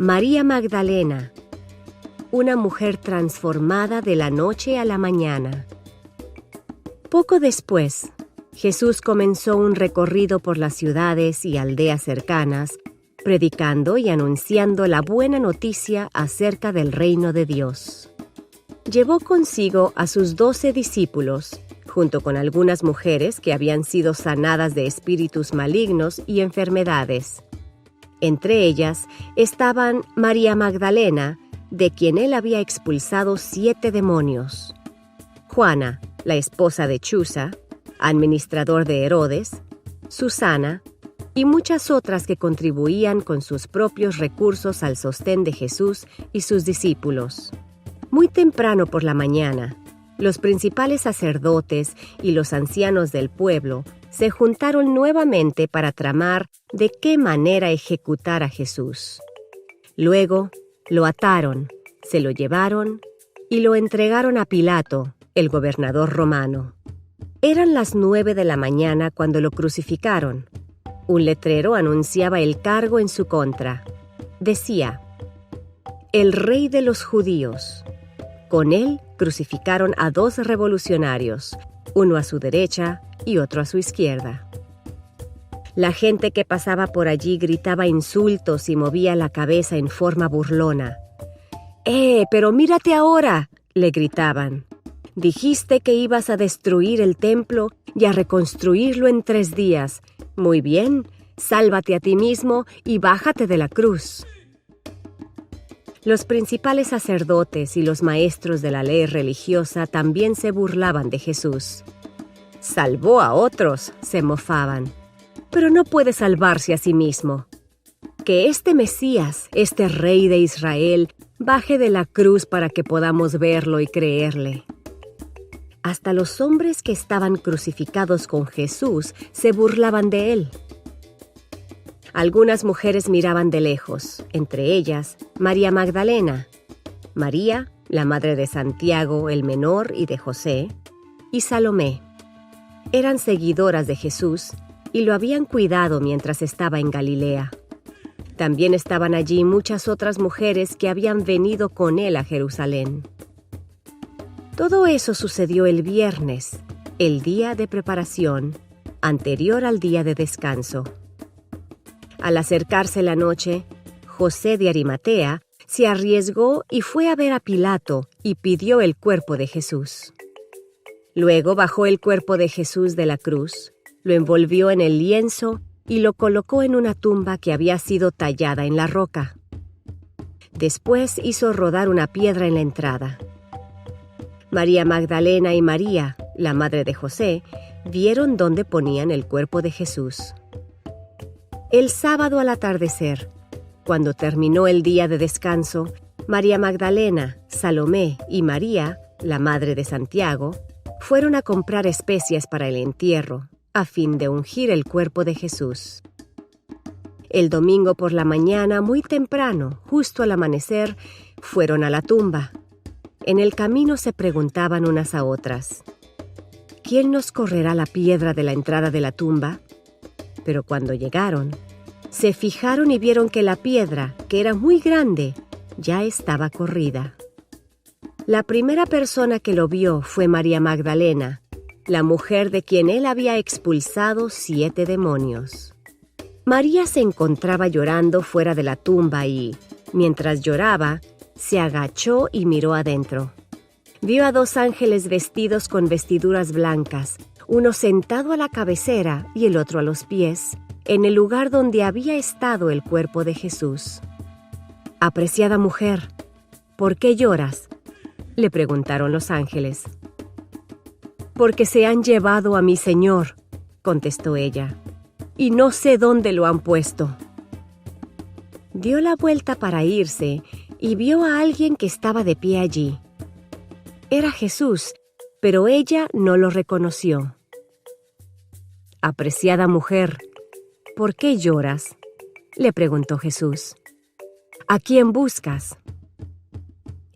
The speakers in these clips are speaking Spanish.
María Magdalena, una mujer transformada de la noche a la mañana. Poco después, Jesús comenzó un recorrido por las ciudades y aldeas cercanas, predicando y anunciando la buena noticia acerca del reino de Dios. Llevó consigo a sus 12 discípulos, junto con algunas mujeres que habían sido sanadas de espíritus malignos y enfermedades. Entre ellas estaban María Magdalena, de quien él había expulsado 7 demonios; Juana, la esposa de Chuza, administrador de Herodes; Susana, y muchas otras que contribuían con sus propios recursos al sostén de Jesús y sus discípulos. Muy temprano por la mañana, los principales sacerdotes y los ancianos del pueblo se juntaron nuevamente para tramar de qué manera ejecutar a Jesús. Luego lo ataron, se lo llevaron y lo entregaron a Pilato, el gobernador romano. Eran las 9 de la mañana cuando lo crucificaron. Un letrero anunciaba el cargo en su contra. Decía: «El Rey de los Judíos». Con él crucificaron a 2 revolucionarios, uno a su derecha y otro a su izquierda. La gente que pasaba por allí gritaba insultos y movía la cabeza en forma burlona. Pero mírate ahora», le gritaban. «Dijiste que ibas a destruir el templo y a reconstruirlo en 3 días. Muy bien, sálvate a ti mismo y bájate de la cruz». Los principales sacerdotes y los maestros de la ley religiosa también se burlaban de Jesús. «Salvó a otros», se mofaban, «pero no puede salvarse a sí mismo. Que este Mesías, este Rey de Israel, baje de la cruz para que podamos verlo y creerle». Hasta los hombres que estaban crucificados con Jesús se burlaban de él. Algunas mujeres miraban de lejos, entre ellas María Magdalena, María, la madre de Santiago el menor y de José, y Salomé. Eran seguidoras de Jesús y lo habían cuidado mientras estaba en Galilea. También estaban allí muchas otras mujeres que habían venido con él a Jerusalén. Todo eso sucedió el viernes, el día de preparación, anterior al día de descanso. Al acercarse la noche, José de Arimatea se arriesgó y fue a ver a Pilato y pidió el cuerpo de Jesús. Luego bajó el cuerpo de Jesús de la cruz, lo envolvió en el lienzo y lo colocó en una tumba que había sido tallada en la roca. Después hizo rodar una piedra en la entrada. María Magdalena y María, la madre de José, vieron dónde ponían el cuerpo de Jesús. El sábado al atardecer, cuando terminó el día de descanso, María Magdalena, Salomé y María, la madre de Santiago, fueron a comprar especias para el entierro, a fin de ungir el cuerpo de Jesús. El domingo por la mañana, muy temprano, justo al amanecer, fueron a la tumba. En el camino se preguntaban unas a otras: «¿Quién nos correrá la piedra de la entrada de la tumba?». Pero cuando llegaron, se fijaron y vieron que la piedra, que era muy grande, ya estaba corrida. La primera persona que lo vio fue María Magdalena, la mujer de quien él había expulsado 7 demonios. María se encontraba llorando fuera de la tumba y, mientras lloraba, se agachó y miró adentro. Vio a 2 ángeles vestidos con vestiduras blancas, uno sentado a la cabecera y el otro a los pies, en el lugar donde había estado el cuerpo de Jesús. «Apreciada mujer, ¿por qué lloras?», le preguntaron los ángeles. «Porque se han llevado a mi Señor», contestó ella, «y no sé dónde lo han puesto». Dio la vuelta para irse y vio a alguien que estaba de pie allí. Era Jesús, pero ella no lo reconoció. «Apreciada mujer, ¿por qué lloras?», le preguntó Jesús. «¿A quién buscas?».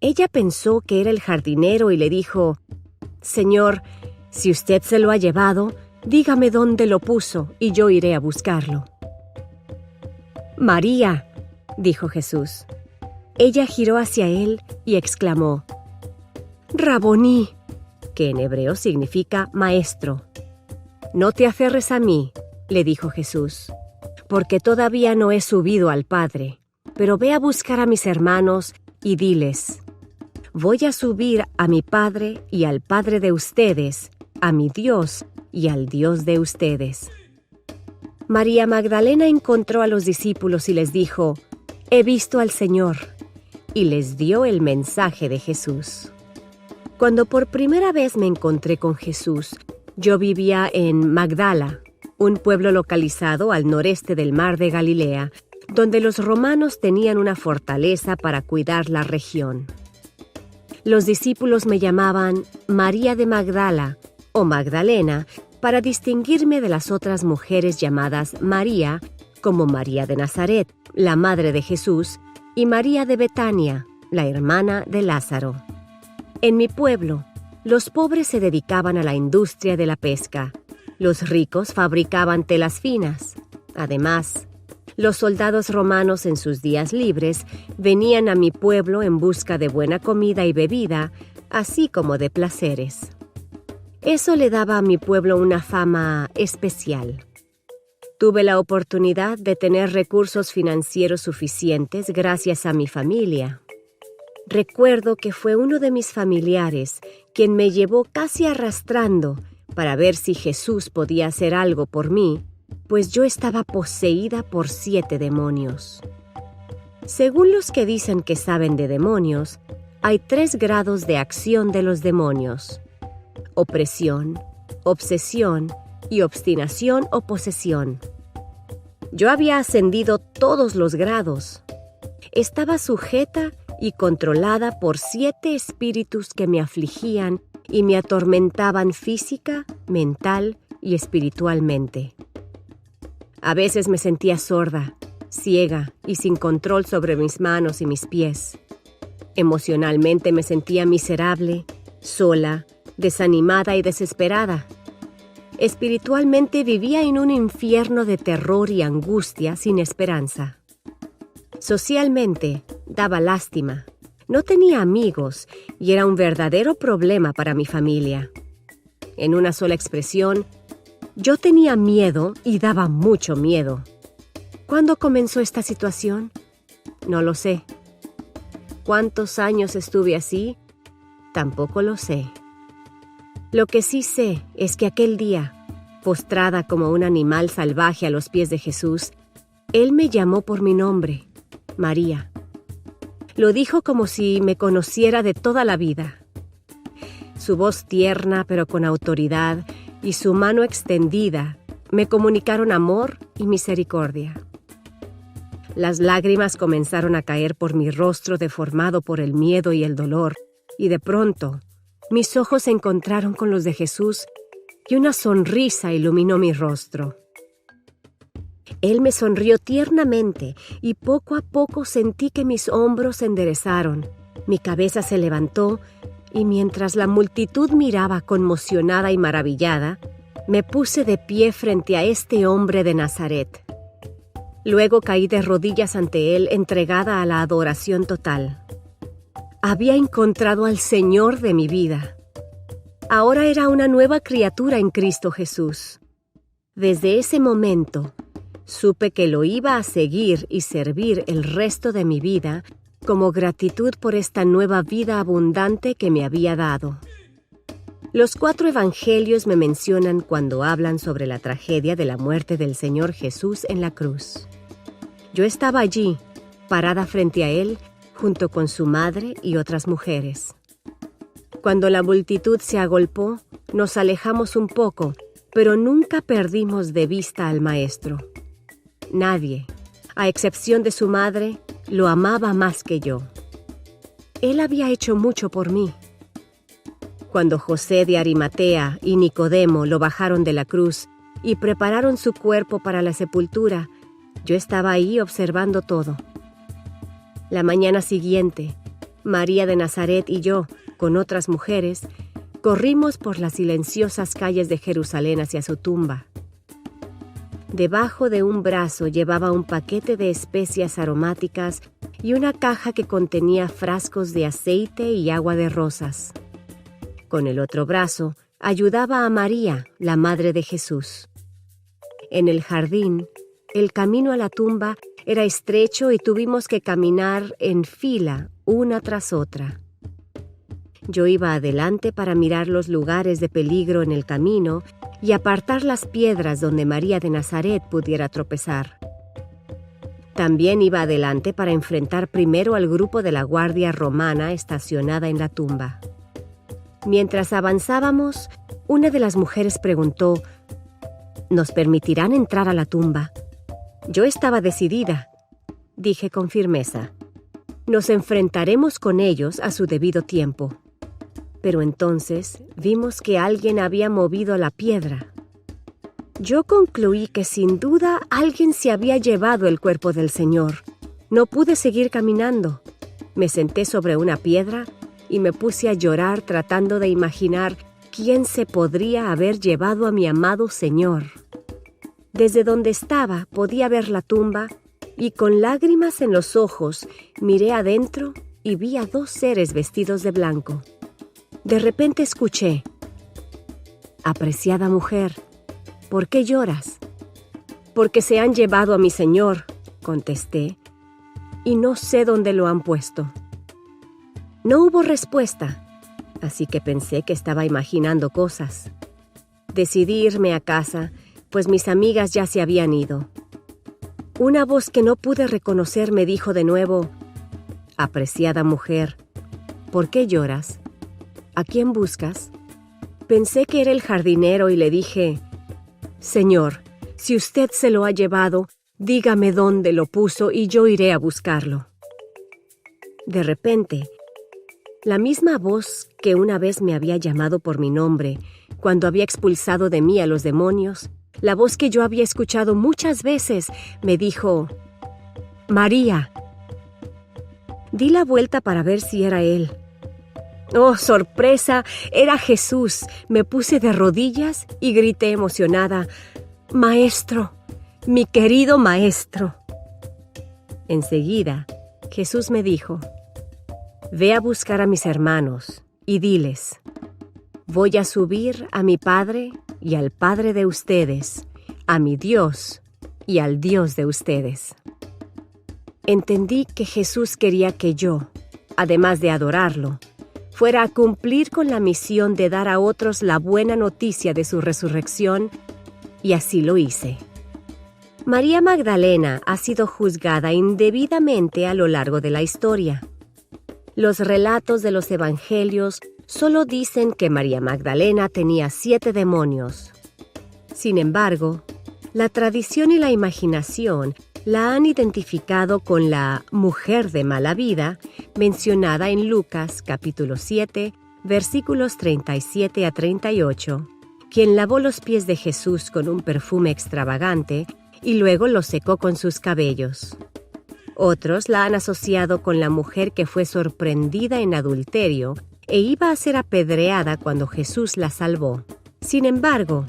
Ella pensó que era el jardinero y le dijo: «Señor, si usted se lo ha llevado, dígame dónde lo puso y yo iré a buscarlo». «María», dijo Jesús. Ella giró hacia él y exclamó: «Raboní», que en hebreo significa maestro. «No te aferres a mí», le dijo Jesús, «porque todavía no he subido al Padre, pero ve a buscar a mis hermanos y diles: voy a subir a mi Padre y al Padre de ustedes, a mi Dios y al Dios de ustedes». María Magdalena encontró a los discípulos y les dijo: «He visto al Señor», y les dio el mensaje de Jesús. Cuando por primera vez me encontré con Jesús, yo vivía en Magdala, un pueblo localizado al noreste del mar de Galilea, donde los romanos tenían una fortaleza para cuidar la región. Los discípulos me llamaban María de Magdala o Magdalena para distinguirme de las otras mujeres llamadas María, como María de Nazaret, la madre de Jesús, y María de Betania, la hermana de Lázaro. En mi pueblo, los pobres se dedicaban a la industria de la pesca. Los ricos fabricaban telas finas. Además, los soldados romanos en sus días libres venían a mi pueblo en busca de buena comida y bebida, así como de placeres. Eso le daba a mi pueblo una fama especial. Tuve la oportunidad de tener recursos financieros suficientes gracias a mi familia. Recuerdo que fue uno de mis familiares quien me llevó casi arrastrando para ver si Jesús podía hacer algo por mí, pues yo estaba poseída por 7 demonios. Según los que dicen que saben de demonios, hay 3 grados de acción de los demonios: opresión, obsesión y obstinación o posesión. Yo había ascendido todos los grados. Estaba sujeta y controlada por 7 espíritus que me afligían y me atormentaban física, mental y espiritualmente. A veces me sentía sorda, ciega y sin control sobre mis manos y mis pies. Emocionalmente me sentía miserable, sola, desanimada y desesperada. Espiritualmente vivía en un infierno de terror y angustia sin esperanza. Socialmente daba lástima. No tenía amigos y era un verdadero problema para mi familia. En una sola expresión, yo tenía miedo y daba mucho miedo. ¿Cuándo comenzó esta situación? No lo sé. ¿Cuántos años estuve así? Tampoco lo sé. Lo que sí sé es que aquel día, postrada como un animal salvaje a los pies de Jesús, Él me llamó por mi nombre, María. Lo dijo como si me conociera de toda la vida. Su voz tierna pero con autoridad y su mano extendida me comunicaron amor y misericordia. Las lágrimas comenzaron a caer por mi rostro deformado por el miedo y el dolor, y de pronto mis ojos se encontraron con los de Jesús y una sonrisa iluminó mi rostro. Él me sonrió tiernamente y poco a poco sentí que mis hombros se enderezaron, mi cabeza se levantó y mientras la multitud miraba conmocionada y maravillada, me puse de pie frente a este hombre de Nazaret. Luego caí de rodillas ante él, entregada a la adoración total. Había encontrado al Señor de mi vida. Ahora era una nueva criatura en Cristo Jesús. Desde ese momento, supe que lo iba a seguir y servir el resto de mi vida como gratitud por esta nueva vida abundante que me había dado. Los 4 evangelios me mencionan cuando hablan sobre la tragedia de la muerte del Señor Jesús en la cruz. Yo estaba allí, parada frente a Él, junto con su madre y otras mujeres. Cuando la multitud se agolpó, nos alejamos un poco, pero nunca perdimos de vista al Maestro. Nadie, a excepción de su madre, lo amaba más que yo. Él había hecho mucho por mí. Cuando José de Arimatea y Nicodemo lo bajaron de la cruz y prepararon su cuerpo para la sepultura, yo estaba ahí observando todo. La mañana siguiente, María de Nazaret y yo, con otras mujeres, corrimos por las silenciosas calles de Jerusalén hacia su tumba. Debajo de un brazo llevaba un paquete de especias aromáticas y una caja que contenía frascos de aceite y agua de rosas. Con el otro brazo ayudaba a María, la madre de Jesús. En el jardín, el camino a la tumba era estrecho y tuvimos que caminar en fila, una tras otra. Yo iba adelante para mirar los lugares de peligro en el camino y apartar las piedras donde María de Nazaret pudiera tropezar. También iba adelante para enfrentar primero al grupo de la guardia romana estacionada en la tumba. Mientras avanzábamos, una de las mujeres preguntó: ¿Nos permitirán entrar a la tumba? Yo estaba decidida. Dije con firmeza: nos enfrentaremos con ellos a su debido tiempo. Pero entonces vimos que alguien había movido la piedra. Yo concluí que sin duda alguien se había llevado el cuerpo del Señor. No pude seguir caminando. Me senté sobre una piedra y me puse a llorar tratando de imaginar quién se podría haber llevado a mi amado Señor. Desde donde estaba podía ver la tumba y con lágrimas en los ojos miré adentro y vi a 2 seres vestidos de blanco. De repente escuché: «Apreciada mujer, ¿por qué lloras?» «Porque se han llevado a mi Señor», contesté, «y no sé dónde lo han puesto». No hubo respuesta, así que pensé que estaba imaginando cosas. Decidí irme a casa, pues mis amigas ya se habían ido. Una voz que no pude reconocer me dijo de nuevo: «Apreciada mujer, ¿por qué lloras? ¿A quién buscas?» Pensé que era el jardinero y le dije: «Señor, si usted se lo ha llevado, dígame dónde lo puso y yo iré a buscarlo». De repente, la misma voz que una vez me había llamado por mi nombre cuando había expulsado de mí a los demonios, la voz que yo había escuchado muchas veces, me dijo: «María». Di la vuelta para ver si era él. ¡Oh, sorpresa! Era Jesús. Me puse de rodillas y grité emocionada: «Maestro, mi querido maestro». Enseguida, Jesús me dijo: «Ve a buscar a mis hermanos y diles: voy a subir a mi Padre y al Padre de ustedes, a mi Dios y al Dios de ustedes». Entendí que Jesús quería que yo, además de adorarlo, fuera a cumplir con la misión de dar a otros la buena noticia de su resurrección, y así lo hice. María Magdalena ha sido juzgada indebidamente a lo largo de la historia. Los relatos de los evangelios solo dicen que María Magdalena tenía 7 demonios. Sin embargo, la tradición y la imaginación la han identificado con la mujer de mala vida mencionada en Lucas capítulo 7, versículos 37 a 38, quien lavó los pies de Jesús con un perfume extravagante y luego los secó con sus cabellos. Otros la han asociado con la mujer que fue sorprendida en adulterio e iba a ser apedreada cuando Jesús la salvó. Sin embargo,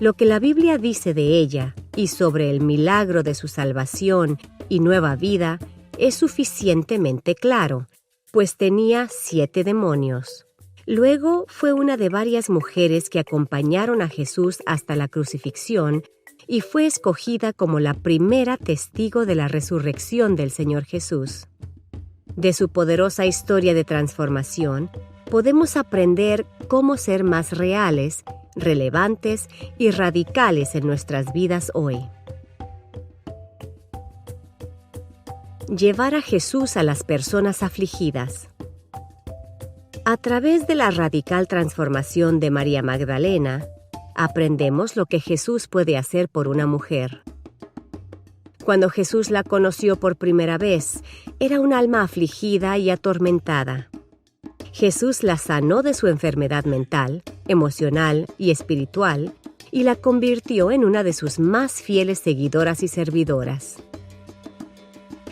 lo que la Biblia dice de ella y sobre el milagro de su salvación y nueva vida es suficientemente claro, pues tenía 7 demonios. Luego fue una de varias mujeres que acompañaron a Jesús hasta la crucifixión y fue escogida como la primera testigo de la resurrección del Señor Jesús. De su poderosa historia de transformación, podemos aprender cómo ser más reales, relevantes y radicales en nuestras vidas hoy. Llevar a Jesús a las personas afligidas. A través de la radical transformación de María Magdalena, aprendemos lo que Jesús puede hacer por una mujer. Cuando Jesús la conoció por primera vez, era un alma afligida y atormentada. Jesús la sanó de su enfermedad mental, emocional y espiritual y la convirtió en una de sus más fieles seguidoras y servidoras.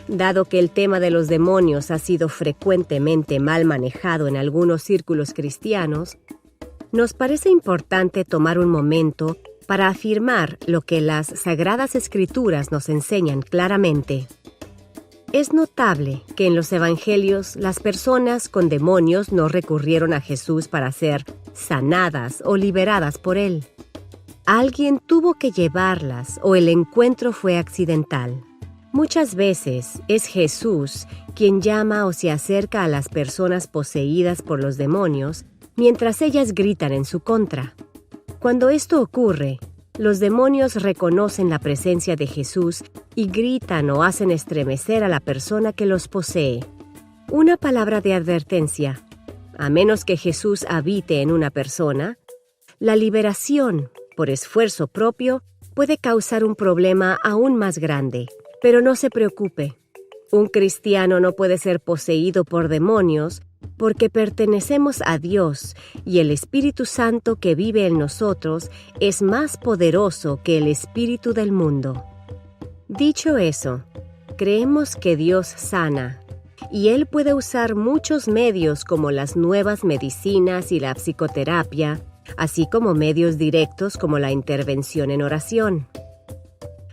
Dado que el tema de los demonios ha sido frecuentemente mal manejado en algunos círculos cristianos, nos parece importante tomar un momento para afirmar lo que las Sagradas Escrituras nos enseñan claramente. Es notable que en los Evangelios las personas con demonios no recurrieron a Jesús para ser sanadas o liberadas por él. Alguien tuvo que llevarlas o el encuentro fue accidental. Muchas veces es Jesús quien llama o se acerca a las personas poseídas por los demonios mientras ellas gritan en su contra. Cuando esto ocurre, los demonios reconocen la presencia de Jesús y gritan o hacen estremecer a la persona que los posee. Una palabra de advertencia: a menos que Jesús habite en una persona, la liberación, por esfuerzo propio, puede causar un problema aún más grande. Pero no se preocupe, un cristiano no puede ser poseído por demonios porque pertenecemos a Dios y el Espíritu Santo que vive en nosotros es más poderoso que el espíritu del mundo. Dicho eso, creemos que Dios sana y Él puede usar muchos medios como las nuevas medicinas y la psicoterapia, así como medios directos como la intervención en oración.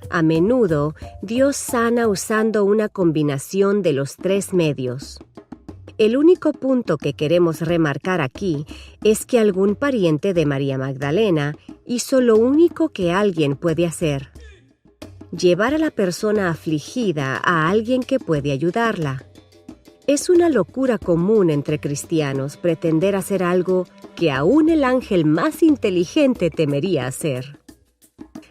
A menudo, Dios sana usando una combinación de los tres medios. El único punto que queremos remarcar aquí es que algún pariente de María Magdalena hizo lo único que alguien puede hacer: llevar a la persona afligida a alguien que puede ayudarla. Es una locura común entre cristianos pretender hacer algo que aún el ángel más inteligente temería hacer.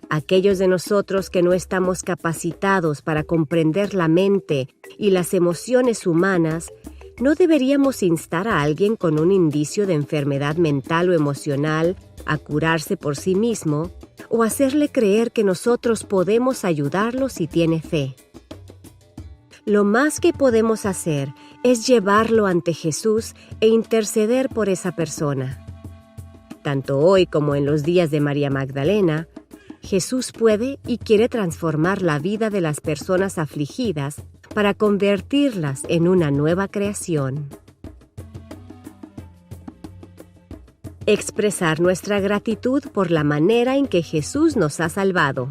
Aquellos de nosotros que no estamos capacitados para comprender la mente y las emociones humanas, no deberíamos instar a alguien con un indicio de enfermedad mental o emocional a curarse por sí mismo o hacerle creer que nosotros podemos ayudarlo si tiene fe. Lo más que podemos hacer es llevarlo ante Jesús e interceder por esa persona. Tanto hoy como en los días de María Magdalena, Jesús puede y quiere transformar la vida de las personas afligidas para convertirlas en una nueva creación. Expresar nuestra gratitud por la manera en que Jesús nos ha salvado.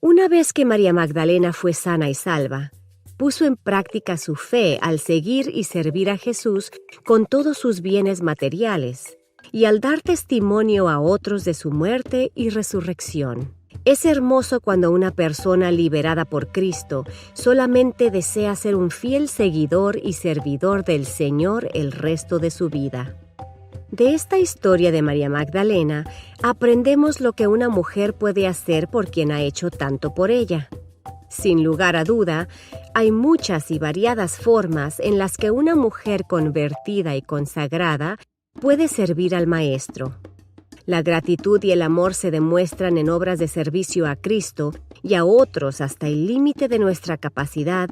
Una vez que María Magdalena fue sana y salva, puso en práctica su fe al seguir y servir a Jesús con todos sus bienes materiales y al dar testimonio a otros de su muerte y resurrección. Es hermoso cuando una persona liberada por Cristo solamente desea ser un fiel seguidor y servidor del Señor el resto de su vida. De esta historia de María Magdalena, aprendemos lo que una mujer puede hacer por quien ha hecho tanto por ella. Sin lugar a duda, hay muchas y variadas formas en las que una mujer convertida y consagrada puede servir al Maestro. La gratitud y el amor se demuestran en obras de servicio a Cristo y a otros hasta el límite de nuestra capacidad,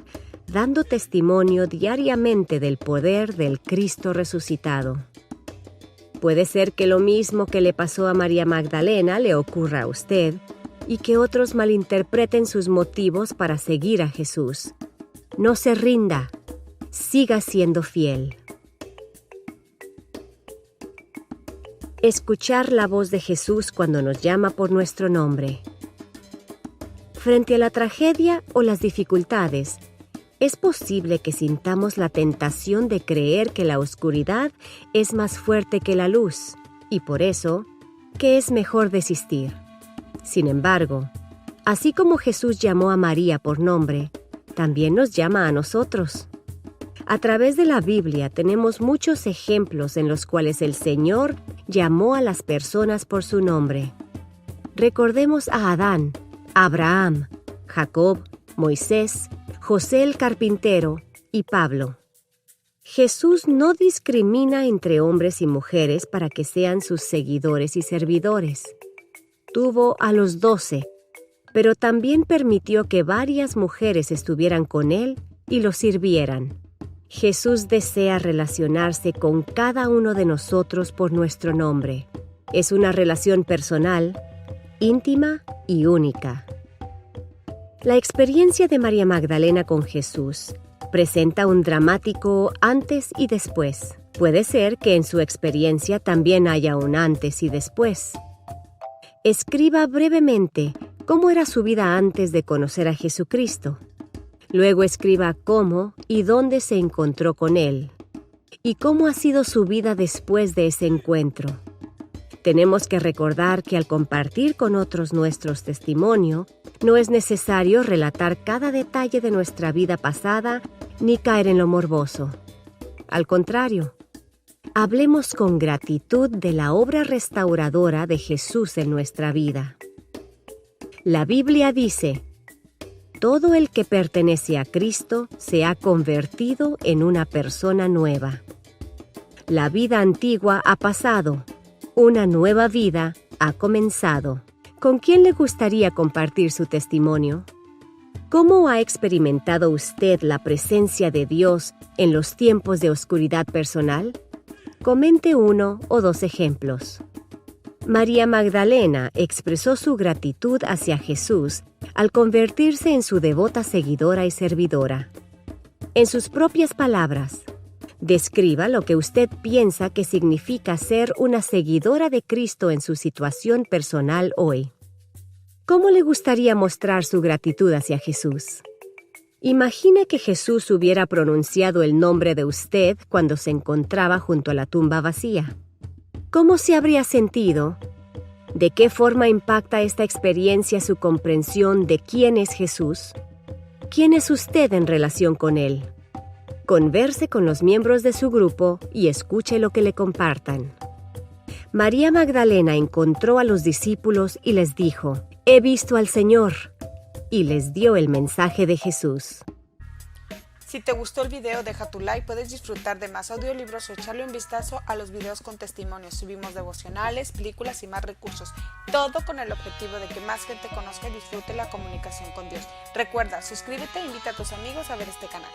dando testimonio diariamente del poder del Cristo resucitado. Puede ser que lo mismo que le pasó a María Magdalena le ocurra a usted y que otros malinterpreten sus motivos para seguir a Jesús. No se rinda, siga siendo fiel. Escuchar la voz de Jesús cuando nos llama por nuestro nombre. Frente a la tragedia o las dificultades, es posible que sintamos la tentación de creer que la oscuridad es más fuerte que la luz y por eso, que es mejor desistir. Sin embargo, así como Jesús llamó a María por nombre, también nos llama a nosotros. A través de la Biblia tenemos muchos ejemplos en los cuales el Señor llamó a las personas por su nombre. Recordemos a Adán, Abraham, Jacob, Moisés, José el carpintero y Pablo. Jesús no discrimina entre hombres y mujeres para que sean sus seguidores y servidores. Tuvo a los 12, pero también permitió que varias mujeres estuvieran con él y lo sirvieran. Jesús desea relacionarse con cada uno de nosotros por nuestro nombre. Es una relación personal, íntima y única. La experiencia de María Magdalena con Jesús presenta un dramático antes y después. Puede ser que en su experiencia también haya un antes y después. escriba brevemente cómo era su vida antes de conocer a Jesucristo. Luego escriba cómo y dónde se encontró con Él y cómo ha sido su vida después de ese encuentro. Tenemos que recordar que al compartir con otros nuestro testimonio, no es necesario relatar cada detalle de nuestra vida pasada ni caer en lo morboso. Al contrario, hablemos con gratitud de la obra restauradora de Jesús en nuestra vida. La Biblia dice: todo el que pertenece a Cristo se ha convertido en una persona nueva. La vida antigua ha pasado, una nueva vida ha comenzado. ¿Con quién le gustaría compartir su testimonio? ¿Cómo ha experimentado usted la presencia de Dios en los tiempos de oscuridad personal? Comente 1 o 2 ejemplos. María Magdalena expresó su gratitud hacia Jesús al convertirse en su devota seguidora y servidora. En sus propias palabras, describa lo que usted piensa que significa ser una seguidora de Cristo en su situación personal hoy. ¿Cómo le gustaría mostrar su gratitud hacia Jesús? Imagine que Jesús hubiera pronunciado el nombre de usted cuando se encontraba junto a la tumba vacía. ¿Cómo se habría sentido? ¿De qué forma impacta esta experiencia su comprensión de quién es Jesús? ¿Quién es usted en relación con Él? Converse con los miembros de su grupo y escuche lo que le compartan. María Magdalena encontró a los discípulos y les dijo: «He visto al Señor», y les dio el mensaje de Jesús. Si te gustó el video, deja tu like, puedes disfrutar de más audiolibros o echarle un vistazo a los videos con testimonios. Subimos devocionales, películas y más recursos. Todo con el objetivo de que más gente conozca y disfrute la comunicación con Dios. Recuerda, suscríbete e invita a tus amigos a ver este canal.